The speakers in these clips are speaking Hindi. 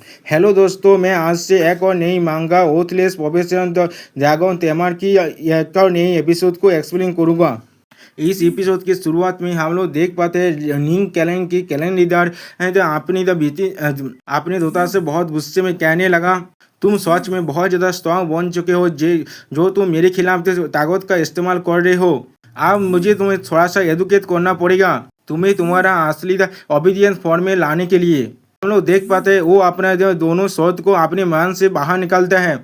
हेलो दोस्तों, मैं आज से एक और नई मांगा ओथलेस प्रोफेशन ड्रैगन तेमर की एक और नई एपिसोड को एक्सप्लेन करूँगा। इस एपिसोड की शुरुआत में हम लोग देख पाते हैं निंग कैलन की कैलन लीडर है तो अपने दोता से बहुत गुस्से में कहने लगा, तुम सच में बहुत ज़्यादा स्ट्रांग बन चुके हो जो तुम मेरे खिलाफ ताकत का इस्तेमाल कर रहे हो। अब मुझे तुम्हें थोड़ा सा एजुकेट करना पड़ेगा तुम्हें तुम्हारा असली ओबीडियंस फॉर्म में लाने के लिए। हम लोग देख पाते हैं वो अपना जो दोनों शब्द को अपने मन से बाहर निकालता है।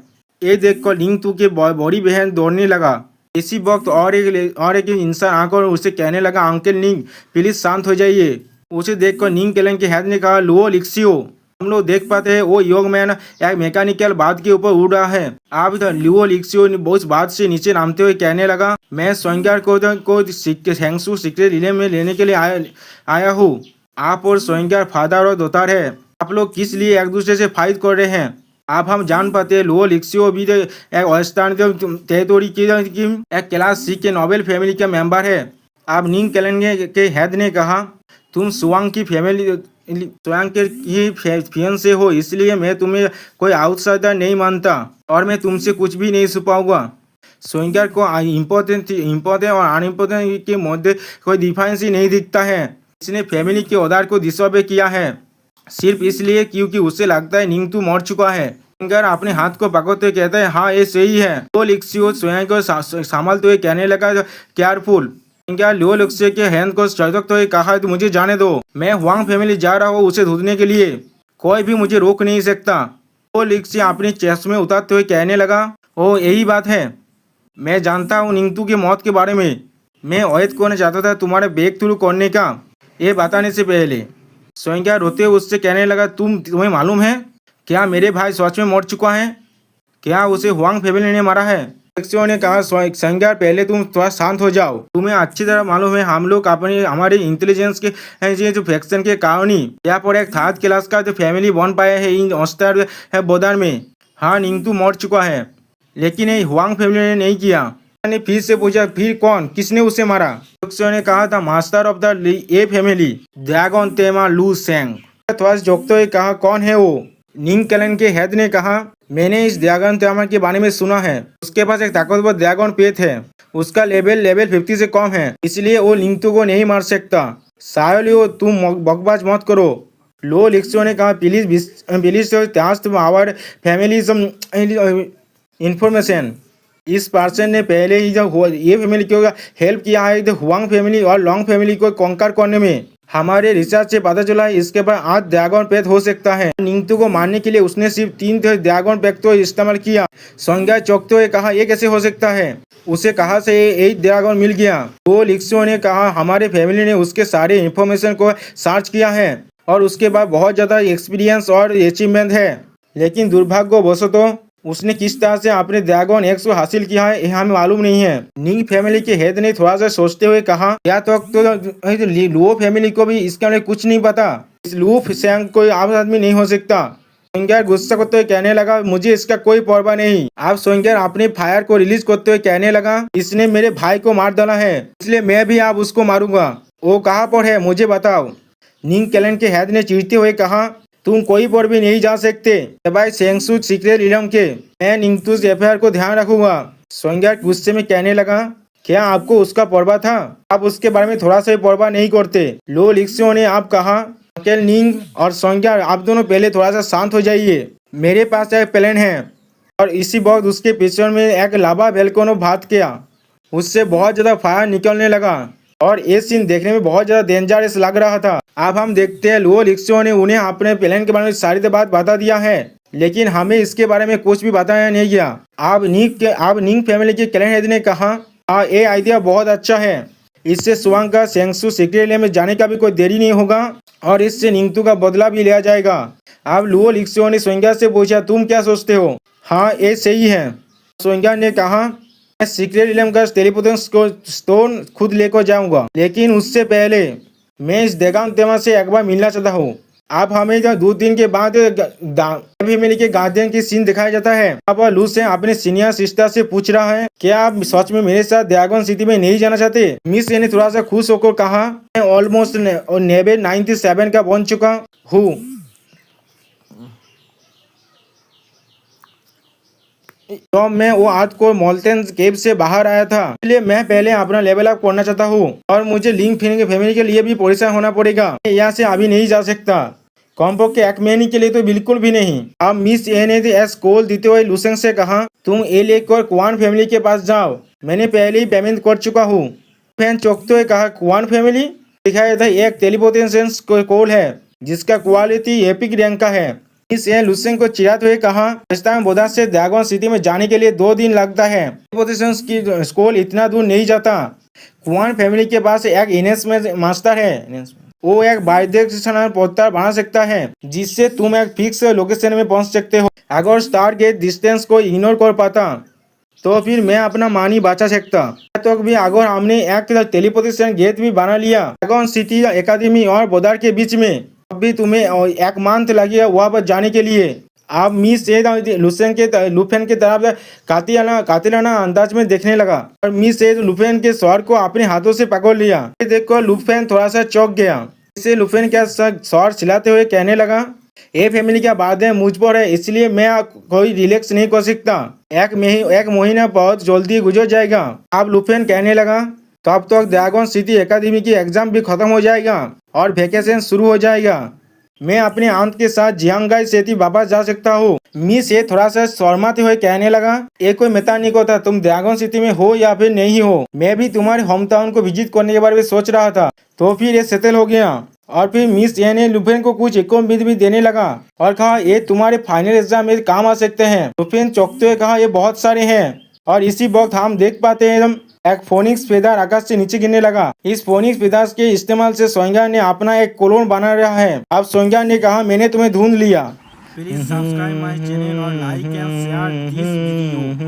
ये देखकर निंग तू के बड़ी बहन दौड़ने लगा। इसी वक्त और एक इंसान आकर उसे कहने लगा, अंकल निंग प्लीज शांत हो जाइए। उसे देखकर निंग केलन के हेड ने कहा, लुओ लिक्सियो। हम लोग देख पाते हैं वो योग मैन एक मैकेनिकल बात के ऊपर उड़ रहा है। अब लियो लिक्सियो ने उस बात से नीचे नामते हुए कहने लगा, मैं सोइंगर को हैंगसू सीक्रेट रिले में लेने के लिए आया हूँ। आप और सोइंगर फादर और दोतार है। आप लोग किस लिए एक दूसरे से फाइट कर रहे हैं? अब हम जान पाते हैं लुओ लिक्सियो भी एक वेस्टर्न टेरिटोरी की एक क्लास सी के नोबेल फैमिली का मेंबर है। अब निंग केलन के हेड ने कहा, तुम सुवांग की फियांसे हो, इसलिए मैं तुम्हें कोई आउटसाइडर नहीं मानता और मैं तुमसे कुछ भी नहीं छुपाऊंगा। सोइंगर को इम्पोर्टेंट और अनइम्पोर्टेंट के मध्य कोई डिफरेंस ही नहीं दिखता है। इसने फैमिली के ऑर्डर को डिसऑबे किया है सिर्फ इसलिए क्योंकि उसे लगता है निंग तू मर चुका है। सोइंगर अपने हाथ को पकड़ते कहता है, हाँ ये सही है। तो लिक्सियो स्वयं को संभालते हुए कहने लगा, केयरफुल। क्या लियो लिक्सियो के हैंड को चटकते हुए कहा, तो मुझे जाने दो, मैं हुआंग फैमिली जा रहा हूँ उसे ढूंढने के लिए, कोई भी मुझे रोक नहीं सकता। तो लिक्सियो अपनी चेस्ट में उतारते हुए कहने लगा, ओ यही बात है, मैं जानता हूँ निंगतू की मौत के बारे में। मैं अवैध करना चाहता था तुम्हारे ब्रेक थ्रू करने का, ये बताने से पहले। सोइंगर रोते हुए उससे कहने लगा, तुम्हें मालूम है क्या मेरे भाई सच में मर चुका है? क्या उसे हुआंग फैमिली ने मारा है? लिक्सियो ने कहा, सोइंगर पहले तुम थोड़ा शांत हो जाओ। तुम्हें अच्छी तरह मालूम है हम लोग हमारे इंटेलिजेंस के जो फैक्शन के कारण ही यहाँ पर एक थर्ड क्लास का जो फैमिली बन पाया है इन ऑस्टर है बोर्डर में। हाँ निंगतू मर चुका है, लेकिन ये हुआंग फैमिली ने नहीं किया। ने फिर से पूछा, फिर कौन, किसने उसे मारा? लिक्सियो ने कहा था, master of the a family dragon तेमा लू सेंग। थोड़ा झोंकते हुए कहा, कौन है वो? निंग केलन के हेड ने कहा, मैंने इस ड्रैगन तेमा के बारे में सुना है। उसके पास एक ताकतवर ड्रैगन पेट है, उसका लेवल 50 से कम है, इसलिए वो निंगतू को नहीं मार सकता। सायोलियो तुम बकवास मत करो। लो लिक्सियो ने कहा, प्लीज आवर फैमिली इंफॉर्मेशन। इस पर्सन ने पहले ही जब ये फैमिली को हेल्प किया है तो हुआंग फैमिली और लॉन्ग फैमिली को कॉन्कर करने में। हमारे रिसर्च से पता चला है इसके पास 8 ड्रैगन पेट हो सकता है। निंगतू को मारने के लिए उसने सिर्फ 3 ड्रैगन पेट तो इस्तेमाल किया। सोइंगर चौंकते हुए कहा, ये कैसे हो सकता है? उसे कहाँ से 8 ड्रैगन मिल गया? तो लिक्सियो ने कहा, हमारे फैमिली ने उसके सारे इंफॉर्मेशन को सर्च किया है और उसके बाद बहुत ज़्यादा एक्सपीरियंस और अचीवमेंट है, लेकिन दुर्भाग्यवशतः उसने किस तरह से अपने ड्रैगन एक्स को हासिल किया है यह हमें मालूम नहीं है। निंग फैमिली के हेड ने थोड़ा सा सोचते हुए कहा, क्या तो लुओ फैमिली को भी इसके बारे में कुछ नहीं पता? इस लुओ सेंग कोई आम आदमी नहीं हो सकता। सोइंगर गुस्सा करते हुए कहने लगा, मुझे इसका कोई परवाह नहीं। अब सोइंगर अपने फायर को रिलीज करते हुए कहने लगा, इसने मेरे भाई को मार डाला है, इसलिए मैं भी अब उसको मारूंगा। वो कहाँ पर है, मुझे बताओ। निंग केलन के हेड ने चीरते हुए कहा, तुम कोई पर भी नहीं जा सकते भाई सेंगसू सीक्रेट इलम के। मैं निंगतूज एफआईआर को ध्यान रखूंगा। सोइंगर गुस्से में कहने लगा, क्या आपको उसका परवाह था? आप उसके बारे में थोड़ा सा भी परवाह नहीं करते। लो लिक्सियो ने आप कहा, अंकल निंग और सोइंगर आप दोनों पहले थोड़ा सा शांत हो जाइए। मेरे पास एक प्लान है। और इसी वक्त उसके पीछे में एक लावा वेलकोनो भाग किया, उससे बहुत ज्यादा फायर निकलने लगा और ये सीन देखने में बहुत ज्यादा डेंजरस लग रहा था। अब हम देखते हैं लुओ लिक्सियो ने उन्हें अपने प्लान के बारे में सारी बात बता दिया है, लेकिन हमें इसके बारे में कुछ भी बताया नहीं गया। अब निंग फैमिली के क्लैन हेड ने कहा, हाँ ये आइडिया बहुत अच्छा है, इससे सुवांग का सेंगसू सीक्रेट में जाने का भी कोई देरी नहीं होगा और इससे निंगतू का बदला भी लिया जाएगा। अब लुओ लिक्सियो ने सोइंगर से पूछा, तुम क्या सोचते हो? हाँ ये सही है। सोइंगर ने कहा, मैं सीक्रेट इलम का टेलीपोर्टेशन स्टोन खुद लेकर जाऊंगा, लेकिन उससे पहले मैं इस ड्रैगन तेमा से एक बार मिलना चाहता हूँ। अब हमें जब 2 दिन के बाद फैमिली के गार्डियन की सीन दिखाया जाता है। अब लू से अपने सीनियर सिस्टर से पूछ रहा है, क्या आप सच में मेरे साथ ड्रैगन सिटी में नहीं जाना चाहते? मिस ने थोड़ा सा खुश होकर कहा, मैं ऑलमोस्ट लेवल 97 का बन चुका हूँ। तो मैं वो आज को मोल्टेन केव से बाहर आया था, इसलिए मैं पहले अपना लेवल अप करना चाहता हूँ और मुझे लिंक फैमिली के लिए भी परेशान होना पड़ेगा। मैं यहाँ से अभी नहीं जा सकता, कमपक्षे एक महीने के लिए तो बिल्कुल भी नहीं। अब मिस ए ने एस कॉल देते हुए लुसेंग से कहा, तुम ए लेकर क्वान फैमिली के पास जाओ, मैंने पहले ही पेमेंट कर चुका हूँ। फैन चौंकते हुए कहा, क्वान फैमिली? दिखाया था एक टेलीपोर्टेशन कॉल है जिसका क्वालिटी एपिक रैंक का है। इस ए लुसेंग को चिढ़ाते हुए कहा, रास्ता बोदा से ड्रैगन सिटी में जाने के लिए 2 दिन लगता है, टेलीपोर्टेशन की स्कूल इतना दूर नहीं जाता। क्वान फैमिली के पास एक इनेस में मास्टर है, वो एक बाइडिरेक्शनल पोर्टल बना सकता है जिससे तुम एक फिक्स लोकेशन में पहुंच सकते हो। अगर स्टार गेट डिस्टेंस को इग्नोर कर पाता तो फिर मैं अपना मानी बचा सकता। तो भी अगर हमने एक टेलीपोर्टेशन गेट भी बना लिया ड्रैगन सिटी एकेडमी और बोदार के बीच में, अब भी तुम्हें 1 मंथ लगेगा वहाँ पर जाने के लिए। अब मिस ए लुफेन के तरफ कातिलाना अंदाज में देखने लगा और मिस ए लुफेन के स्वर को अपने हाथों से पकड़ लिया। देखकर लुफेन थोड़ा सा चौंक गया। इसे लुफेन का स्वर चिल्लाते हुए कहने लगा, ये फैमिली का बात है मुझ पर है, इसलिए मैं कोई रिलैक्स नहीं कर सकता। एक महीना बहुत जल्दी गुजर जाएगा। अब लुफेन कहने लगा, तब तक ड्रैगन सिटी एकेडमी की एग्जाम भी खत्म हो जाएगा और वेकेशन शुरू हो जाएगा। मैं अपने आंट के साथ जियांगाई सेती वापस जा सकता हूँ। मिस ये थोड़ा सा शर्माते हुए कहने लगा, ये कोई मेता नहीं होता, तुम ड्रैगन सिटी में हो या फिर नहीं हो, मैं भी तुम्हारे होम टाउन को विजिट करने के बारे में सोच रहा था। तो फिर ये सेटल हो गया। और फिर मिस ए ने लुफेन को कुछ इकोनॉमिक भी देने लगा और कहा, ये तुम्हारे फाइनल एग्जाम में काम आ सकते हैं। लुफेन चौंकते हुए कहा, ये बहुत सारे हैं। और इसी वक्त हम देख पाते हैं एक फोनिक्स फेदर आकाश से नीचे गिरने लगा। इस फोनिक्स फेदर्स के इस्तेमाल से सोंगा ने अपना एक क्लोन बना रहा है। अब सोंगा ने कहा, मैंने तुम्हें ढूंढ लिया। Please subscribe my channel or like and share this video.